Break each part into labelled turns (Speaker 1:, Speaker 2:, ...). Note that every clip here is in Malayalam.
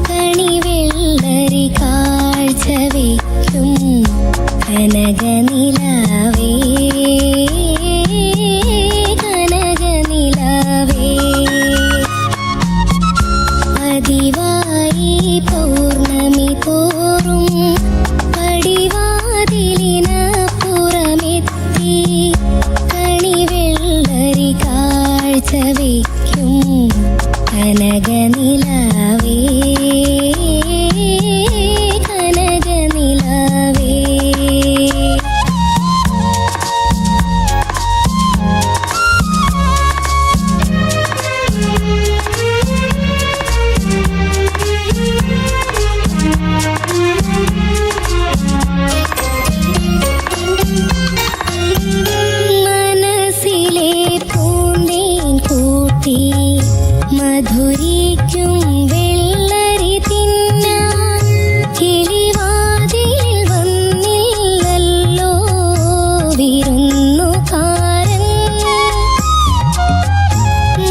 Speaker 1: കണിവെള്ളരി കാഴ്ച വയ്ക്കും കനകനിലാവേ കനകനിലാവേ പതിവായി പൗർണമി തോറും പടിവാതിലിനപ്പുറമെത്തി കണിവെള്ളരി കാഴ്ച വയ്ക്കും കനകനിലാവേ കനകനിലാവേ മനസ്സിലെ പൂന്തേൻ കൂട്ടി മധുരിക്കും വെള്ളരി തിന്നാൻ കിളിവാതിൽ വന്നില്ലല്ലോ വിരുന്നുകാരൻ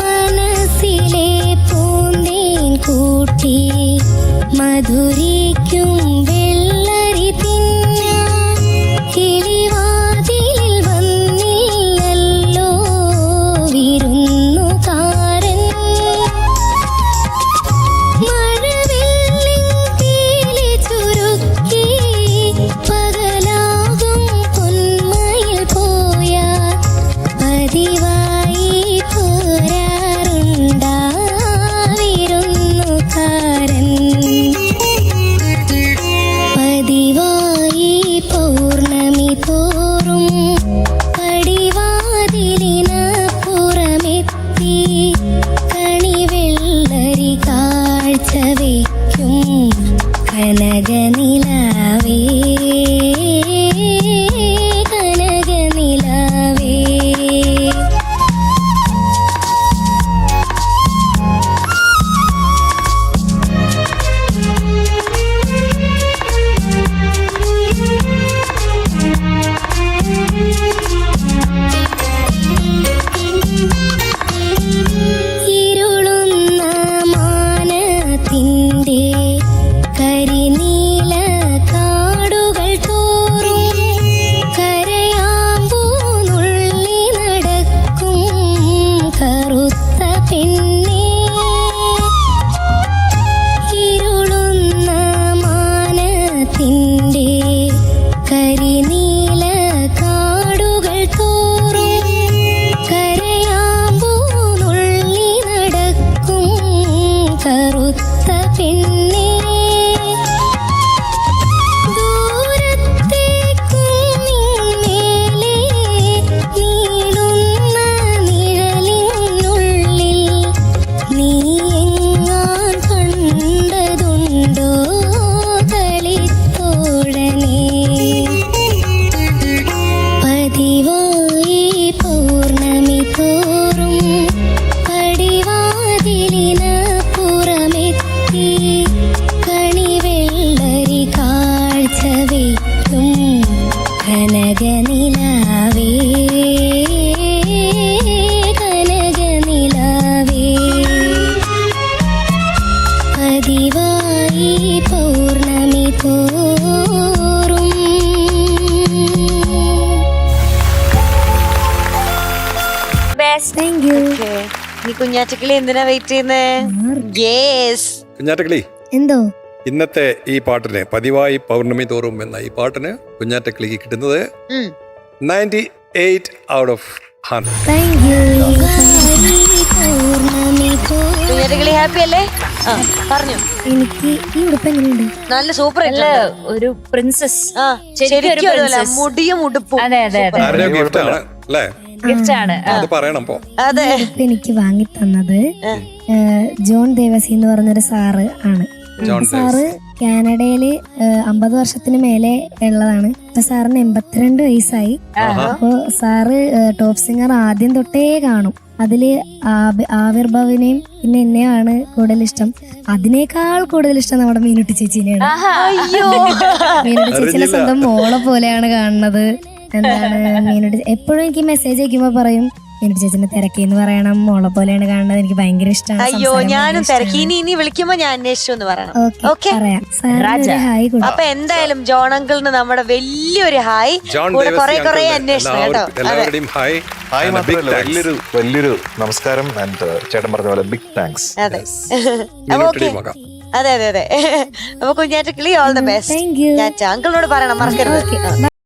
Speaker 1: മനസ്സിലെ പൂന്തേൻ കൂട്ടി മധുരിക്കും വെള്ളരി തിന്നാൻ കിളിവാതിൽ വന്നില്ലല്ലോ വിരുന്നുകാരൻ മഴവില്ലിൻ പീലി ചുരുക്കി പകലാകും പൊന്മയിൽ പോയാൽ പതിവായി പോരാറുണ്ടാ വിരുന്നുകാരൻ പതിവായി പൗർണമി തോറും പടിവാതിലിനപ്പുറമെത്തി കണിവെള്ളരി കാഴ്ച വയ്ക്കും കനകനിലാവേ കനകനിലാവേ ഇരുളുന്ന മാനത്തിൻ്റെ കരിനീല കാടുകൾ തോറും കരയാമ്പൂ നുള്ളി നടക്കും കറുത്ത പെണ്ണേ ഇരുളുന്ന മാനത്തിൻ്റെ കരിനീല കാടുകൾ തോറും കരയാമ്പൂ നുള്ളി നടക്കും കറുത്ത പെണ്ണേ ദൂരത്തെ കുന്നിന്മേലെ നീളുന്ന നിഴലിനുള്ളിൽ നീ എങ്ങാൻ കണ്ടതുണ്ടോ കളിത്തോഴനെ പതിവായി പൗർണമി തോറും പടിവാതിലിനപ്പുറമെത്തി കണിവെള്ളരി കാഴ്ച വയ്ക്കും കനകനിലാവേ കനകനിലാവേ പതിവായി പൗർണമി തോറും
Speaker 2: ബെസ്റ്റ്.
Speaker 1: Thank you.
Speaker 2: നീ കുഞ്ഞാറ്റക്കിളി എന്തിനാ വെയിറ്റ് ചെയ്യുന്നേ? യേസ്.
Speaker 3: കുഞ്ഞാറ്റക്കിളി,
Speaker 1: എന്തോ
Speaker 3: ഇന്നത്തെ ഈ പാട്ടിന് പതിവായി പൗർണമി തോറും എന്ന ഈ പാട്ടിന് കുഞ്ഞാറ്റക്കിളിക്ക് കിട്ടുന്നത് 98 ഔട്ട് ഓഫ് 100.
Speaker 1: Thank you. പൗർണമി തോറും
Speaker 2: കുഞ്ഞാറ്റക്കിളി ഹാപ്പി അല്ലേ? പറഞ്ഞു.
Speaker 1: എനിക്ക് ഈ ഉടുപ്പ് എങ്ങനെയുണ്ട്?
Speaker 2: നല്ല സൂപ്പർ
Speaker 4: ഒരു പ്രിൻസസ്.
Speaker 2: ശരിക്കും മുടിയും ഉടുപ്പും.
Speaker 4: അതെ അതെ അതെ,
Speaker 3: ആരുടെയോ ഗിഫ്റ്റ് ആണ് അല്ലേ?
Speaker 4: ഗിഫ്റ്റ് ആണ്.
Speaker 3: അത് പറയണം പോ.
Speaker 2: അതെ.
Speaker 1: ഇപ്പൊ എനിക്ക് വാങ്ങി തന്നത് ജോൺ ദേവസി എന്ന് പറഞ്ഞൊരു സാറ് ആണ്. സാറ് കാനഡയില് 50 വർഷത്തിന് മേലെ ഉള്ളതാണ്. ഇപ്പൊ സാറിന് 82 വയസ്സായി. അപ്പൊ സാറ് ടോപ്പ് സിംഗർ ആദ്യം തൊട്ടേ കാണും. അതില് ആവിർഭവിനെയും പിന്നെ എന്നെയാണ് കൂടുതൽ ഇഷ്ടം. അതിനേക്കാൾ കൂടുതൽ ഇഷ്ടം നമ്മുടെ മീനുട്ടി ചേച്ചീനെയാണ്. മീനുട്ടി ചേച്ചിനെ സ്വന്തം മോളെ പോലെയാണ് കാണുന്നത്. എന്താണ് മീനുട്ടി എപ്പോഴും എനിക്ക് മെസ്സേജ് അയക്കുമ്പോ പറയും എനിക്ക് ചേച്ചിനെ തിരക്കിന്ന് പറയണം. മോളെ പോലെയാണ് കാണുന്നത്. എനിക്ക് ഭയങ്കര ഇഷ്ടമാണ്.
Speaker 2: അയ്യോ ഞാനും തിരക്കി. ഇനി വിളിക്കുമ്പോ ഞാൻ അന്വേഷിച്ചു എന്ന് പറയണം. ഓക്കെ
Speaker 1: പറയാം. സാറിന് ഹായ് കൊടുക്കും.
Speaker 2: അപ്പൊ എന്തായാലും ജോൺ അങ്കിളിന് നമ്മുടെ വലിയൊരു ഹായ്.
Speaker 3: ജോൺ
Speaker 2: കൂടെ
Speaker 3: ദേവസി
Speaker 2: കുറെ
Speaker 3: അങ്കിളിന്
Speaker 2: അന്വേഷണം കേട്ടോ.
Speaker 3: എല്ലാവരുടെയും hi.
Speaker 5: Hi
Speaker 3: And a big
Speaker 5: മാത്രമല്ല
Speaker 3: thanks.
Speaker 5: വലിയൊരു നമസ്കാരം. ആൻഡ് ചേട്ടൻ പറഞ്ഞ പോലെ ബിഗ് താങ്ക്സ്.
Speaker 2: അതെ
Speaker 3: മീനുട്ടിയുമാകാം.
Speaker 2: അതെ അപ്പൊ കുഞ്ഞാറ്റക്കിളി all the best.
Speaker 1: Thank you.
Speaker 2: അങ്കിളിനോട് പറയണം, മറക്കരുത്.
Speaker 1: Okay.